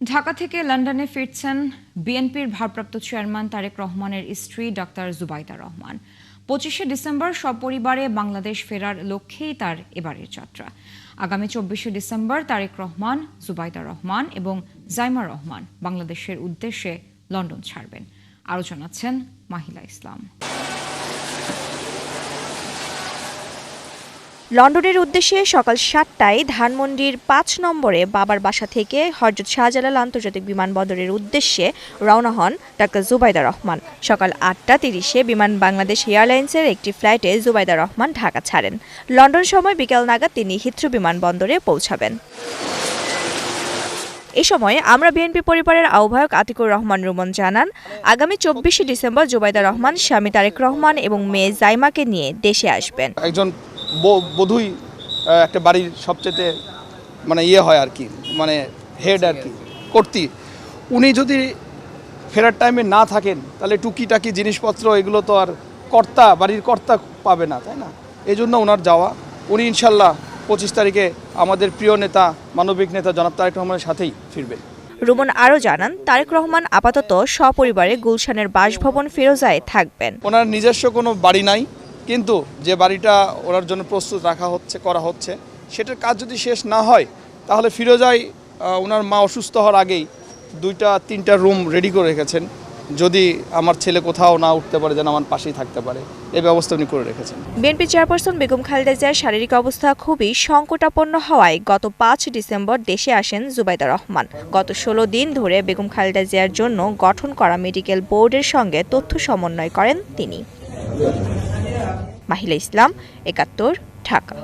ঢাকা থেকে লন্ডনে ফিরছেন বিএনপির ভারপ্রাপ্ত চেয়ারম্যান তারেক রহমানের স্ত্রী ডাক্তার জুবাইদা রহমান। 25শে ডিসেম্বর সপরিবারে বাংলাদেশ ফেরার লক্ষ্যেই তার এবারের যাত্রা। আগামী 24শে ডিসেম্বর তারেক রহমান, জুবাইদা রহমান এবং জাইমা রহমান বাংলাদেশের উদ্দেশ্যে লন্ডন ছাড়বেন। আরও জানাচ্ছেন মাহিলা ইসলাম। লন্ডনের উদ্দেশ্যে সকাল 7টায় ধানমন্ডির 5 নম্বরে বাবার বাসা থেকে হযরত শাহজালাল আন্তর্জাতিক বিমানবন্দরের উদ্দেশ্যে রওনা হন ডাক্তার জুবাইদা রহমান। সকাল 8টা 30-এ বিমান বাংলাদেশ এয়ারলাইন্সের একটি ফ্লাইটে জুবাইদা রহমান ঢাকা ছাড়েন। লন্ডন সময় বিকেল নাগাদ তিনি হিথ্রো বিমানবন্দরে পৌঁছাবেন। এ সময় আমরা বিএনপি পরিবারের আহ্বায়ক আতিকুর রহমান রুমন জানান, আগামী 24শে ডিসেম্বর জুবাইদা রহমান স্বামী তারেক রহমান এবং মেয়ে জাইমাকে নিয়ে দেশে আসবেন। একজন বধূই একটা বাড়ির সবচেয়ে হয় আর কি, হেড আর কি, কর্ত্রী। উনি যদি ফেরার টাইমে না থাকেন তাহলে টুকিটাকি জিনিসপত্র এগুলো তো আর বাড়ির কর্তা পাবে না, তাই না? এই জন্য ওনার যাওয়া। উনি ইনশাল্লাহ 25 তারিখে আমাদের প্রিয় নেতা, মানবিক নেতা জনাব তারেক রহমানের সাথেই ফিরবেন। রুমন আরও জানান, তারেক রহমান আপাতত সপরিবারে গুলশানের বাসভবন ফিরোজায় থাকবেন। ওনার নিজস্ব কোনো বাড়ি নাই, কিন্তু যে বাড়িটা ওনার জন্য প্রস্তুত করা হচ্ছে সেটার কাজ যদি শেষ না হয় তাহলে ফিরোজায় ওনার মা অসুস্থ হওয়ার আগেই 2-3টা রুম রেডি করে রেখেছেন। যদি আমার ছেলে কোথাও না উঠতে পারে যেন আমার পাশেই থাকতে পারে, এই ব্যবস্থা উনি করে রেখেছেন। বিএনপি চেয়ারপারসন বেগম খালেদা জিয়ার শারীরিক অবস্থা খুবই সংকটাপন্ন হওয়ায় গত 5 ডিসেম্বর দেশে আসেন জুবাইদা রহমান। গত 16 দিন ধরে বেগম খালেদা জিয়ার জন্য গঠন করা মেডিকেল বোর্ডের সঙ্গে তথ্য সমন্বয় করেন তিনি। মাহিলা ইসলাম, 71, ঢাকা।